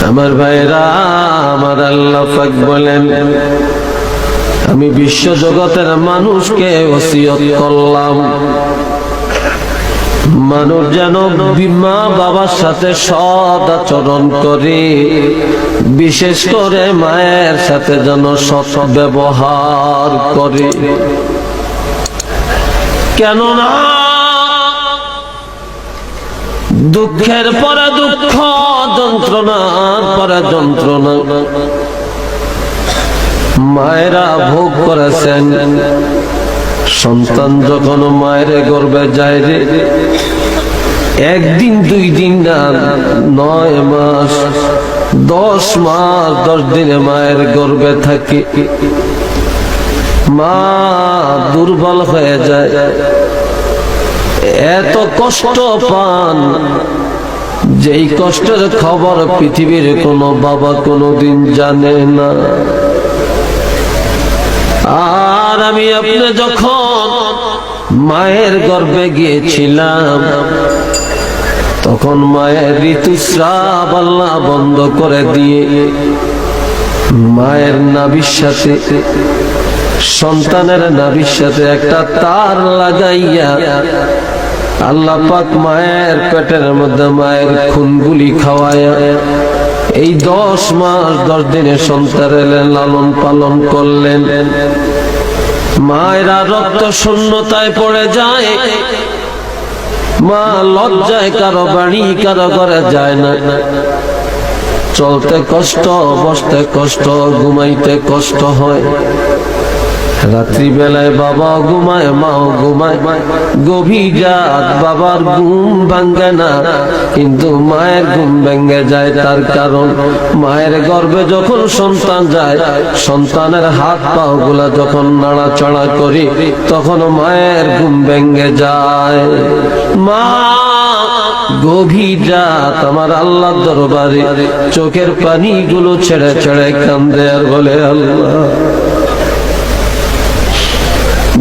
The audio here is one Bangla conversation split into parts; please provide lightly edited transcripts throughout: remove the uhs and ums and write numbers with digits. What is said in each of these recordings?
আমার ভাইরা, আমার আল্লাহ পাক বলেন, আমি বিশ্ব জগতের মানুষকে ওসিয়ত করলাম, মানুষ যেন মা বাবার সাথে সৎ আচরণ করে, বিশেষ করে মায়ের সাথে যেন সৎ ব্যবহার করে। কেননা দুঃখের পরে দুঃখ, যন্ত্রণার পরে যন্ত্রণা মায়েরা ভোগ করেছেন। সন্তান যখন মায়ের গর্ভে যায় রে, একদিন 2 দিন না, 9 মাস 10 মাস 10 দিনে মায়ের গর্ভে থাকে। মা দুর্বল হয়ে যায়, এত কষ্ট পান, যেই কষ্টের খবর পৃথিবীর কোনো বাবা কোনোদিন জানে না। আর আমি আপনি যখন মায়ের গর্ভে গিয়েছিলাম, তখন মায়ের ঋতুস্রাব আল্লাহ বন্ধ করে দিয়ে মায়ের নাভির সাথে, সন্তানের নাভির সাথে একটা তার লাগাইয়া আল্লাহ পাক মায়ের পেটের মধ্যে মায়ের খুনগুলি খাওয়ায়া এই 10 মাস 10 দিনে সন্তানের লালন পালন করলেন। মায়েরা রক্ত শূন্যতায় পড়ে যায়, মা লজ্জায় কারো বাড়ি কারো ঘরে যায় না, চলতে কষ্ট, বসতে কষ্ট, ঘুমাইতে কষ্ট হয়। রাত্রি বেলায় বাবা ঘুমায়, মাও ঘুমায়, গভীর রাত বাবার ঘুম ভাঙ্গে না, কিন্তু মায়ের ঘুম ভেঙে যায়। তার কারণ মায়ের গর্ভে যখন সন্তান যায়, সন্তানের হাত পা গুলা যখন নাড়াচাড়া করি, তখন মায়ের ঘুম ভেঙে যায়। মা গভীর রাত আমার আল্লাহর দরবারে চোখের পানিগুলো ছেড়ে ছেড়ে কান্দে আর বলে, আল্লাহ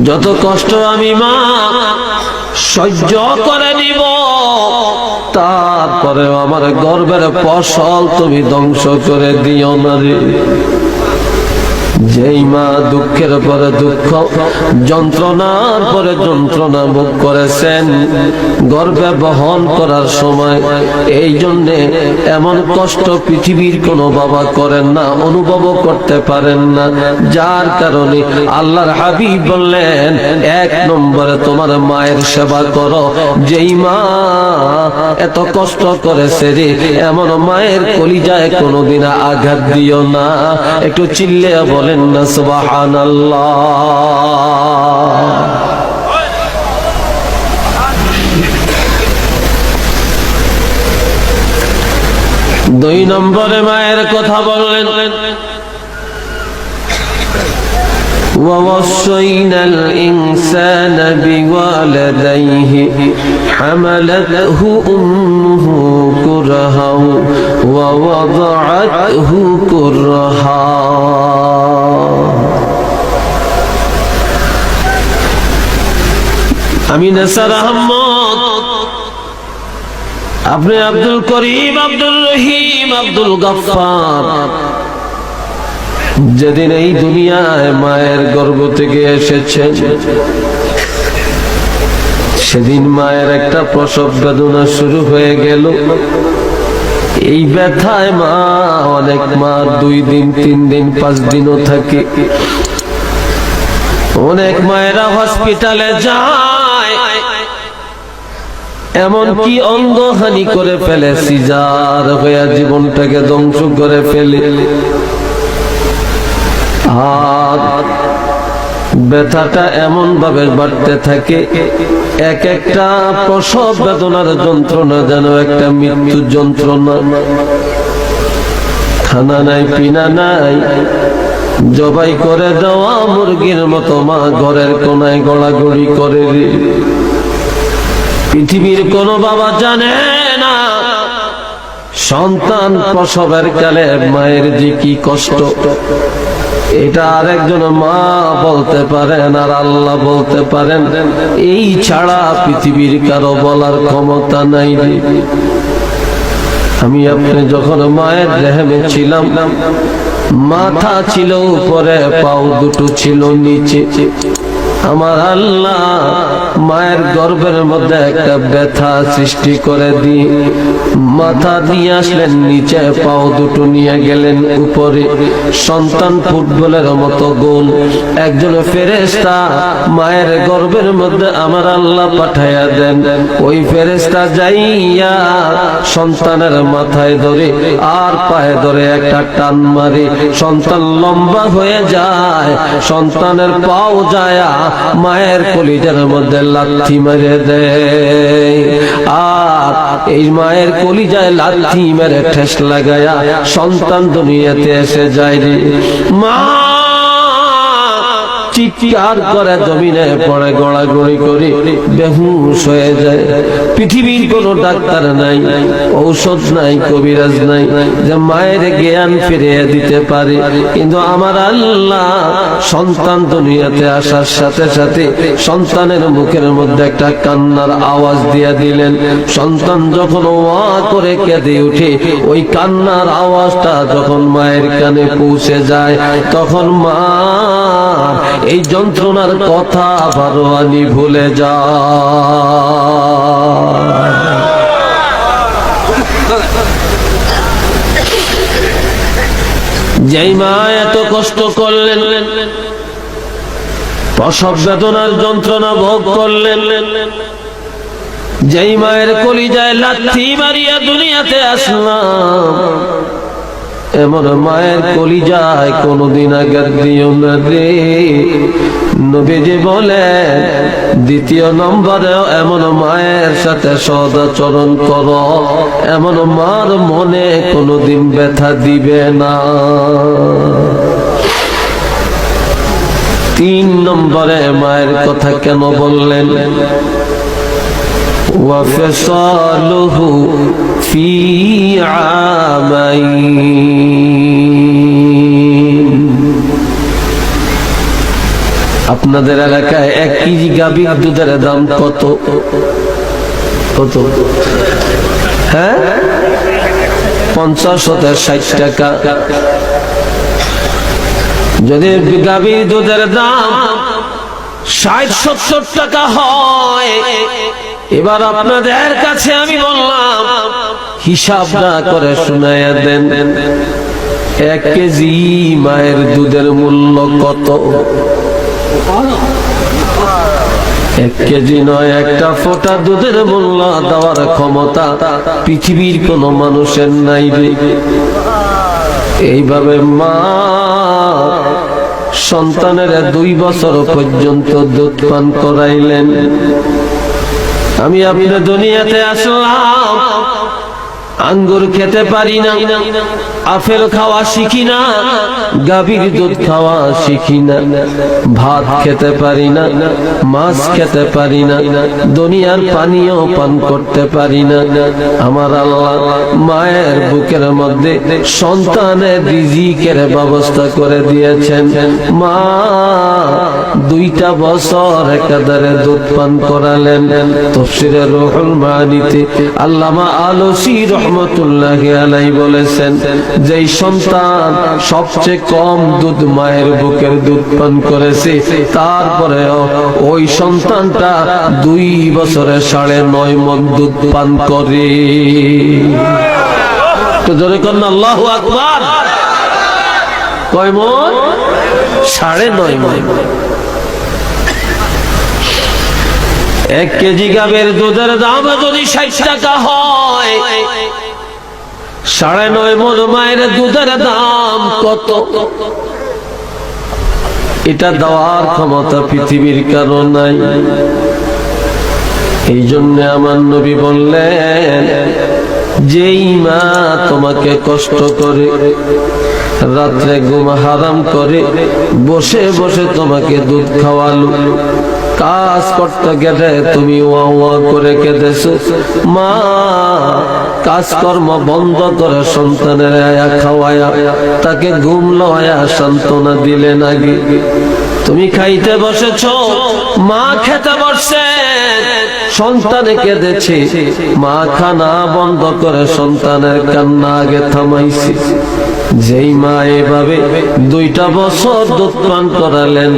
যত কষ্ট আমি মা সহ্য করে নিব, তারপরেও আমার গর্বের ফসল তুমি ধ্বংস করে দিও না রে। যেই মা দুঃখের পরে দুঃখ, যন্ত্রণার পরে যন্ত্রণা ভোগ করেছেন গর্ভে বহন করার সময়, এই জন্যে এমন কষ্ট পৃথিবীর কোনো বাবা করেন না, অনুভব করতে পারেন না। যার কারণে আল্লাহর হাবিব বললেন, 1 নম্বরে তোমার মায়ের সেবা করো। যেই মা এত কষ্ট করেছে রে, এমন মায়ের কলিজায় কোনোদিন আঘাত দিও না। একটু চিল্লে বলেন না সুবহানাল্লাহ। দুই নম্বরে মায়ের কথা বললেন, ووصينا الإنسان بوالديه حملته أمه كرها ووضعته كرها। আমি নাসার আহমদ, আপনি আব্দুল করিম, আব্দুল রহিম, আব্দুল গফফার, যেদিন এই দুনিয়ায় মায়ের গর্ভ থেকে এসেছেন, সেদিন মায়ের একটা প্রসব বেদনা শুরু হয়ে গেল। এই ব্যথায় মা, অনেক মা 2 দিন 3 দিন 5 দিনও থাকে। অনেক মায়েরা হসপিটালে যায়, এমনকি অঙ্গহানি করে ফেলে, সিজার হয়ে জীবনটাকে ধ্বংস করে ফেলে। আর ব্যথাটা এমন ভাবে বাড়তে থাকে, এক একটা প্রসব বেদনার যন্ত্রণা যেন একটা মৃত্যু যন্ত্রণা। খানা নাই, পিনা নাই, জবাই করে দেওয়া মুরগির মতো মা ঘরের কোনায় গড়াগড়ি করে। পৃথিবীর কোন বাবা জানে না সন্তান প্রসবের কালে মায়ের যে কি কষ্ট, এটা আরেকজন মা বলতে পারেন আর আল্লাহ বলতে পারেন। এই ছাড়া পৃথিবীর কারো বলার ক্ষমতা নাই। আমি আপনি যখন মায়ের রেহেমে ছিলাম, মাথা ছিল উপরে, পাও দুটো ছিল নিচে। আমার আল্লাহ মায়ের গর্ভের মধ্যে একটা ব্যথা সৃষ্টি করে দিয়ে মাথা নিয়ে আসলেন নিচে, পাও দুটো নিয়ে গেলেন উপরে। সন্তান ফুটবলের মতো গোল। একজন ফেরেশতা মায়ের গর্ভের মধ্যে আমার আল্লাহ পাঠাইয়া দেন। ওই ফেরেশতা যাইয়া সন্তানের মাথায় ধরে আর পায়ে ধরে একটা টান মারে, সন্তান লম্বা হয়ে যায়। সন্তানের পাও যায় মায়ের কলিজার মধ্যে লাথি মেরে দেয়, আর এই মায়ের কলিজায় লাথি মেরে ঠেস লাগায়া সন্তান দুনিয়াতে এসে যায় রে। মা চিৎকার করে জমিনে পড়ে, গড়াগড়ি করে বেহুশ হয়ে যায়। পৃথিবীর কোনো ডাক্তার নাই, ঔষধ নাই, কবিরাজ নাই যে মায়ের জ্ঞান ফিরিয়ে দিতে পারে। কিন্তু আমার আল্লাহ সন্তান দুনিয়াতে আসার সাথে সাথে সন্তানের মুখের মধ্যে একটা কান্নার আওয়াজ দিয়ে দিলেন। সন্তান যখন ওয়া করে কেঁদে উঠে, ওই কান্নার আওয়াজটা যখন মায়ের কানে পৌঁছে যায়, তখন মা এই যন্ত্রণার কথা ভারোয়ানি ভুলে যায়। যেই মা এত কষ্ট করলেন, প্রসব বেদনার যন্ত্রণা ভোগ করলেন, যেই মায়ের কলিজায় লাথি মারিয়া দুনিয়াতে আসলাম, এমন মায়ের কলিজায় কোনদিন আঘাত দিও না রে। নবীজি বলে, দ্বিতীয় নম্বরে এমন মায়ের সাথে সদাচরণ করো, এমন মার মনে কোনদিন ব্যথা দিবে না। 3 নম্বরে মায়ের কথা কেন বললেন? وفصاله في عامين। আপনাদের এলাকায় 1 কেজি গাভীর দুধের দাম কত? কত? হ্যাঁ, 50 থেকে 60 টাকা। যদি গাভীর দুধের দাম 60-70 টাকা হয়, এবার আপনাদের কাছে আমি বললাম, হিসাব না করে শুনাইয়া দেন, 1 কেজি মায়ের দুধের মূল্য কত? 1 কেজি নয়, একটা ফোঁটা দুধের মূল্য দেওয়ার ক্ষমতা পৃথিবীর কোন মানুষের নাই রে। এইভাবে মা সন্তানের 2 বছর পর্যন্ত দুধ পান করাইলেন। আমি আপনার দুনিয়াতে আসলাম, আঙ্গুর খেতে পারি না, আপেল খাওয়া শিখি না, গাভীর দুধ খাওয়া শিখি না, ভাত খেতে পারি না, মাছ খেতে পারি না, দুনিয়ার পানিও পান করতে পারি না। আমার আল্লাহ মায়ের বুকের মধ্যে সন্তানের রিজিকের ব্যবস্থা করে দিয়েছেন। মা 2টা বছর একাধারে দুধ পান করালেন। তাফসীরে রুহুল মানিতে আল্লামা আলুসী রহমতুল্লাহি আলাইহি বলেছেন, যেই সন্তান সবচেয়ে কম দুধ মায়ের বুকের দুধ পান করেছে, তারপরেও ওই সন্তানটা 2 বছরে 9.5 মণ দুধ পান করে। তো জোরে করেন আল্লাহু আকবার। কয় মণ? 9.5 মণ। 1 কেজি গাভীর দুধের দাম যদি 60 টাকা হয়, 9.5 মণ মায়ের দুধের দাম কত? এটা দেওয়ার ক্ষমতা পৃথিবীর কারো নাই। এই জন্য আমার নবী বললেন, যেই মা তোমাকে কষ্ট করে, রাত্রে ঘুম হারাম করে, বসে বসে তোমাকে দুধ খাওয়ালো, কাজ করতে গেলে তুমি ওয়া ওয়া করে কেঁদেছো, মা কাজকর্ম বন্ধ করে সন্তানের আয়া খাওয়ায়া তাকে ঘুম লয়া সান্ত্বনা দিলেন। আগে তুমি খাইতে বসেছ, মা খেতে বসছে, সন্তানে কেঁদেছে, মা খানা বন্ধ করে সন্তানের কান্না আগে থামাইছে। যেই মা এভাবে 2টা বছর দুধ পান করালেন,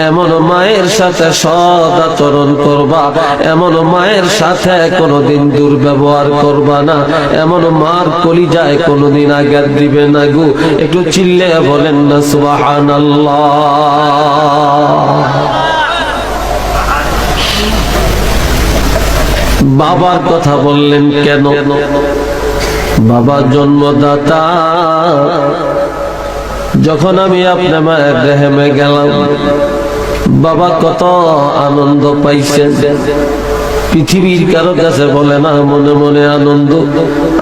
এমন মায়ের সাথে সৎ আচরণ করবা, এমন মায়ের সাথে কোনোদিন দুর্ব্যবহার করবা না, এমন মার কলিজায় কোনোদিন আঘাত দিবে না গো। একটু চিল্লে বলেন না সুবহানাল্লাহ। বাবার কথা বললেন কেন? বাবা জন্মদাতা। যখন আমি আপনার মায়ের রেহেমে গেলাম, বাবা কত আনন্দ পাইছেন। পৃথিবীর কারো কাছে বলে না মনে মনে আনন্দ,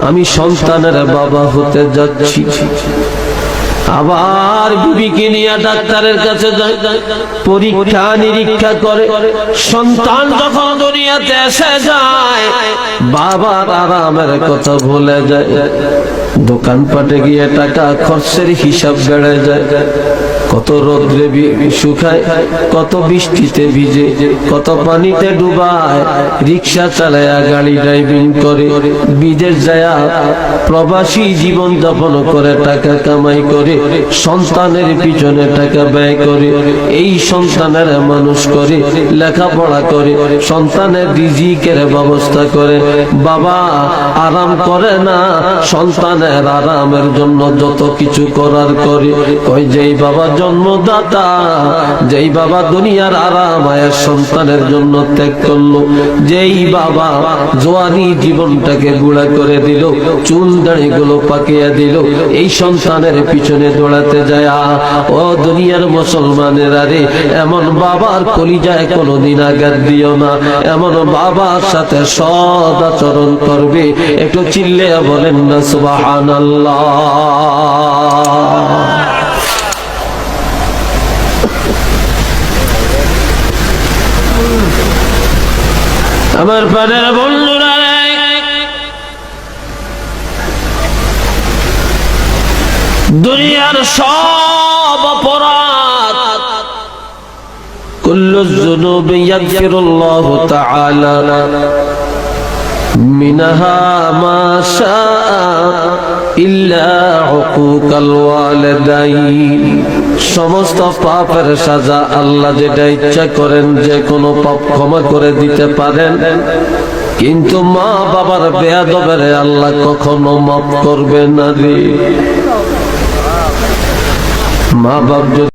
আমি সন্তানের বাবা হতে যাচ্ছি। আবার বিবিকে নিয়ে ডাক্তারের কাছে যায়, পরীক্ষা নিরীক্ষা করে। সন্তান যখন দুনিয়াতে এসে যায়, বাবার আরামের কথা ভুলে যায়। দোকানপাটে গিয়ে টাকা খরচের হিসাব বেড়ে যায়। কত রোদ্রে শুকায়, কত বৃষ্টিতে ভিজে, কত পানিতে ডুবায়, রিক্সা চালায়, গাড়ি ড্রাইভিং করে, বিদেশ যায়, প্রবাসী জীবন যাপন করে, টাকা কামাই করে, সন্তানের পিছনে টাকা ব্যয় করে, এই সন্তানের মানুষ করে, লেখাপড়া করে, সন্তানের রিজিকের ব্যবস্থা করে। বাবা আরাম করে না, সন্তানের আরামের জন্য যত কিছু করার করে। ওই যেই বাবা জন্মদাতা, যেই বাবা দুনিয়ার আরাম আয়ের সন্তানের জন্য ত্যাগ করলো, যেই বাবা জোয়ানি জীবনটাকে গুঁড়া করে দিল, চুল দাড়িগুলো পাকিয়ে দিল, এই সন্তানের পিছনে দৌড়াতে যায়। ও দুনিয়ার মুসলমানেরা রে, এমন বাবার কলিজায় কোনোদিন আঘাত দিও না। এমন বাবার সাথে সৎ আচরণ করবে। একটু চিল্লে বলেন না সুবহানাল্লাহ। আমার প্রাণের বন্ধুরা, দুনিয়ার সব অপরাধ কুল্লু যুনুবি ইয়াগফিরুল্লাহু তাআলা মিনহা মা শাআ ইল্লা উকুকাল ওয়ালিদাইন। সমস্ত পাপের সাজা আল্লাহ যেটা ইচ্ছা করেন, যে কোনো পাপ ক্ষমা করে দিতে পারেন, কিন্তু মা বাবার বেয়াদবের আল্লাহ কখনো মাফ করবে না রে। মা বাপ যদি